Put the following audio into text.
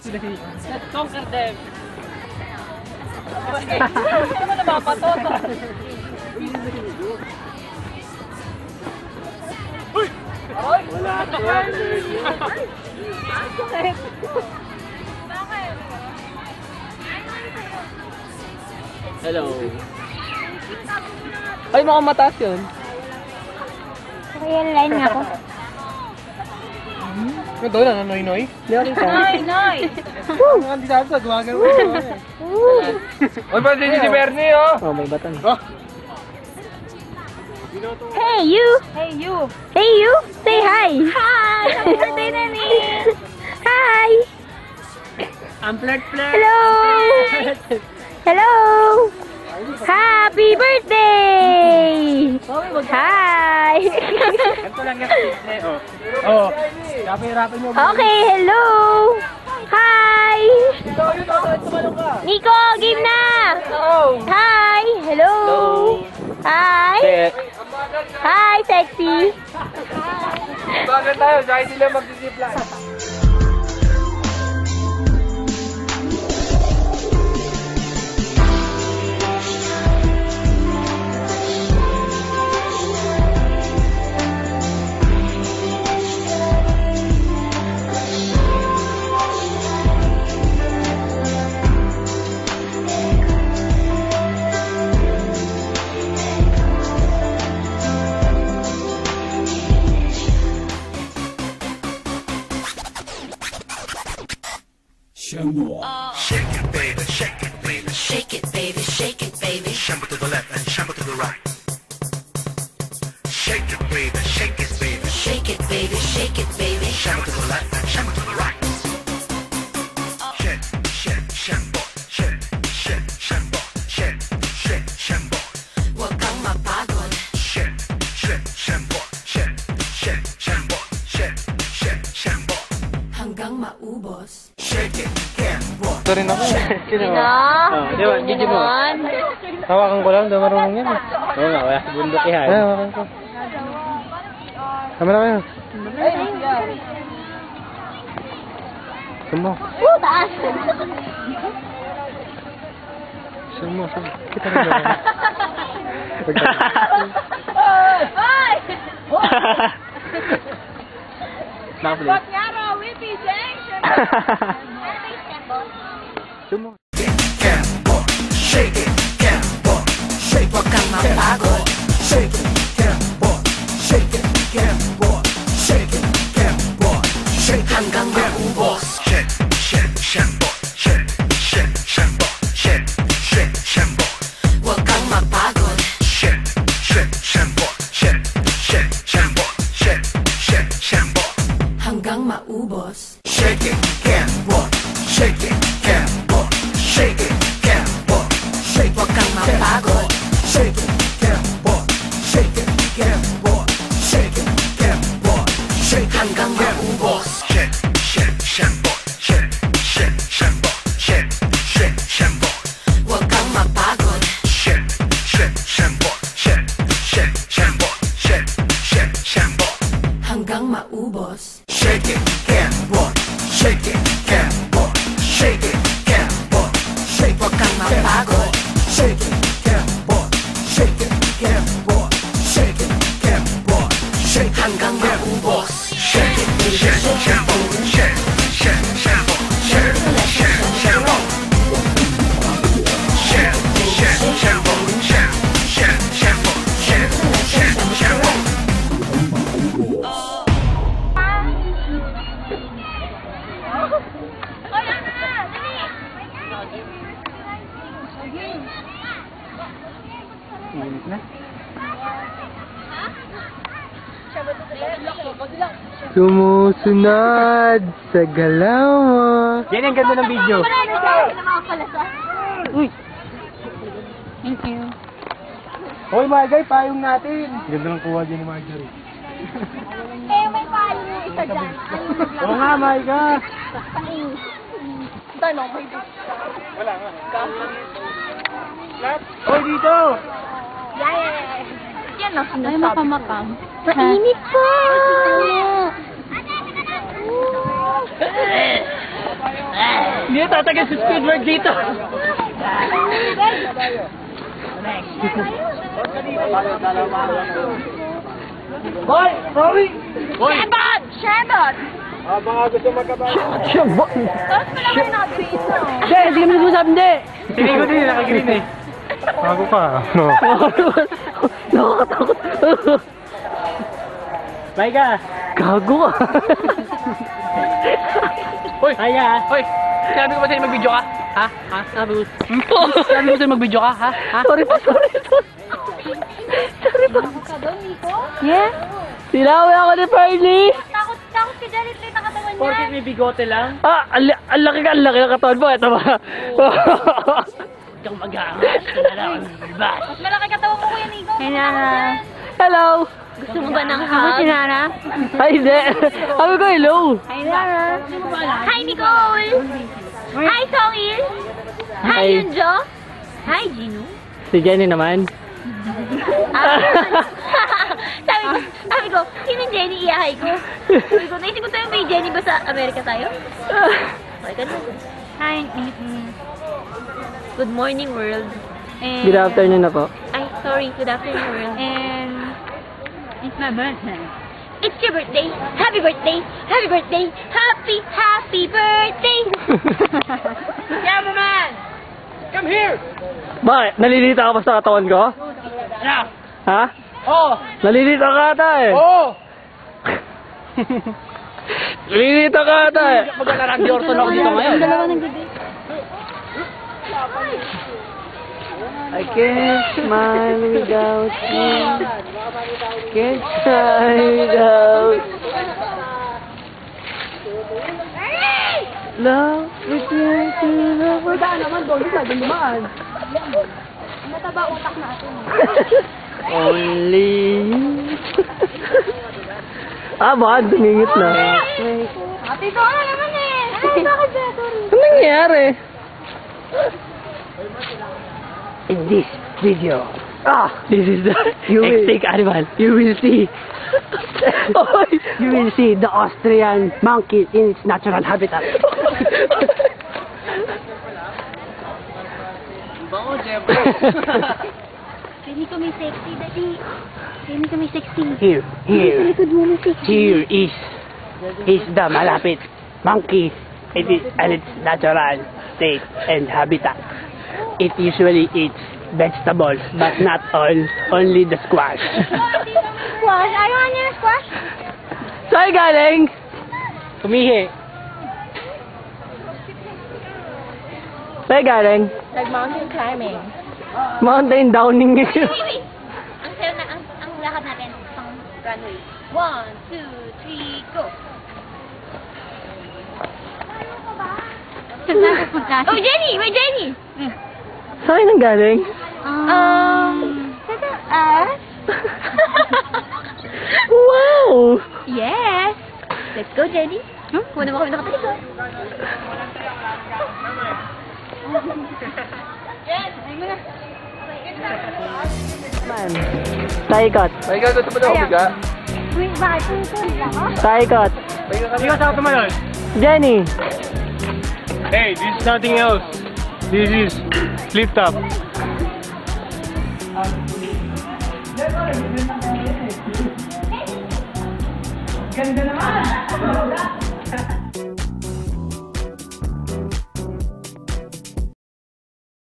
Let's conquer them. Hindi mo nababatot. Uy! Wala ka. Hello. Ay, mukhang mataas yun. Kaya line nga ako. Ito lang, noy-noy? Noy! Hindi sabi ko, gumagal mo. Uy, ba din si Bernie, oh? Oh, may batan. Hey you! Hey you! Hey you! Say hi! Hi! Happy birthday, Nani! Hi! Ang flirt-flirt! Hello! Hello! Happy birthday! Hi! Ito lang yung oh. Oh, rapin mo. Okay, hello! Hi! Nico, game na! Hi! Hello! Hi! Hi, sexy! Bakit tayo? Dahil sila mag-zipline. Shake it, baby, shake it, baby. Shake it, baby, shake it, baby. Shamble to the left and shamble to the right. Shake it, baby, shake it, baby. Shake it, baby, shake it, baby. Shamble to the left and shamble to the right. Shake, shake, shamble, shake, shake, shamble, shake, shake, shamble. Huwag kang mapagod. Shake, shake, shamble, shake, shake, shamble, shake, shake, shamble. Hanggang maubos. Shake it. Ito rin ako. Sino? Di ba? Gigi mo. Hawakan ko lang. Daw marunong yan. Oo nga, wala sa bundok yan. Ay, hawakan ko. Kamera kayo. Sumo. Taas! Sumo. Kita rin ba? Ay! Nakapuli. Bakyaro, whippy, Jackson! Sumo. Shake it, gamble, shake wag kang mapagod. Shake it, gamble, shake it, gamble, shake it, gamble, shake hanggang maubos. Shake, shake, shamble, shake, shake, shamble, shake, shake, shamble. Wag kang mapagod. Shake, shake, shamble, shake, shake, shamble, shake, shake, shamble. Hanggang maubos. Shake it, gamble, shake it, gamble, shake it. Shake wag kang mapagod. Shake it, gamble, shake it, gamble, shake it, gamble, shake hanggang maubos. Shake, shake, shamble, shake, shake, shamble, shake, shake, shamble. Wag kang mapagod. Shake, shake, shamble, shake, shake, shamble, shake, shake, shamble. Hanggang maubos. Shake it, gamble, shake it, gamble, shake it, gamble, shake wag kang mapagod. Shake it, gamble, shake it, gamble, shake it, gamble, shake hanggang maubos. Shake it, shake, shamble, shake, shake, shamble, shake, shake, shamble. Shake, shake, shamble, shake, shake, shamble, shake, shake, shamble. Init na. Sumusunod sa galaw mo. Yan ang ganda ng video. Uy! Thank you. Hoy, Margay, payong natin. Ganda ng kuha din ni Marjorie. May palo yung isa dyan. Oo nga, Marga. Tanong, may Wala nga. Hoy, dito! Yan ang sinasabi. Ay, makamakam. Mainit po! tatagal sa Squidward dito. Boy! Sorry! Hoy! Shebot! Baka gusto magkabay. Tapos pala kayo nakapiso. Hindi, hindi kami nag-usap, hindi. Hindi ko din, nakagreen eh. Bago ka. No. Nakakatakot. Bye ka. Gago ka. Hoy! Bye ka. Hoy! Sinabi ko ba sa'yo mag-video ka? Ha? Ha? Sinabi ko sa'yo mag-video ka? Ha? Ha? Sorry po. Sorry po. Yes? Sinawi ako ni Pearly. Takot si Janet Lee na katawan niya. Porkit may bigote lang? Ah, ang laki ng katawan mo. Ito ba? Kang mag-aangas ka na lang. Mas malaki katawan mo, Kuya Nico. Hey, Nana. Hello. Gusto mo ba ng hug? Si Nana? Ay, hindi. Sabi ko hello. Hi, Nana. Hi, Nicole. Hi, Songil. Hi, Hi. Yunjo. Hi, Gino. Si Jenny naman. Sabi ko, sino Jenny iyahay ko? Sabi ko, naisip ko tayo may Jenny ba sa Amerika tayo? Okay ka naman. Hi, good morning world. And, Good afternoon na po. Ay, sorry, good afternoon world. And it's my birthday. It's your birthday. Happy birthday. Happy birthday. Happy birthday. Yeah, man. Come here! Bakit? Nalilita ka pa sa katawan ko? Ano? Ha? Oo! Nalilita ka ata eh! Oo! Nalilita ka ata eh! Mag-alarang Jordan ako dito ngayon. I can't smile without you. Can't smile without love with you. Daan naman doon, isa doon dumaan. Mataba utak na ato. Only. Baka dumingit na. Ate ko na naman eh. Ay, bakit ba? Sorry. Ano nangyari? In this video, this is the extinct animal. You will see. You will see the Austrian monkey in its natural habitat. Bango, Jeffrey. Hindi ko may sexy, daddy. Hindi ko may sexy. Here Likod mo may sexy. Here is the malapit monkey. It is at its natural state and habitat. It usually eats vegetables, but not all. Only the squash. Squash? Ayaw niya ng squash? Saan galing? Tumihi. Saan galing? Nag-mountain climbing. Mountain downing ngayon. Wait. Ang sayo na, ang lakad natin pang runway. 1, 2, 3, go! Oh, Jenny! Wait, Jenny! Saan nang galing? Sa taas? Wow! Yes! Let's go, Jenny. Muna mo kami nakatalikod. Jen, ay mo na. Man. Taikot. Ay, gusto mo daw umiga? Wait, bakit? Tuntun lang ako? Taikot. Hindi ka sa tumalon. Jenny. Hey, this is nothing else. This is lift up. Ganda naman!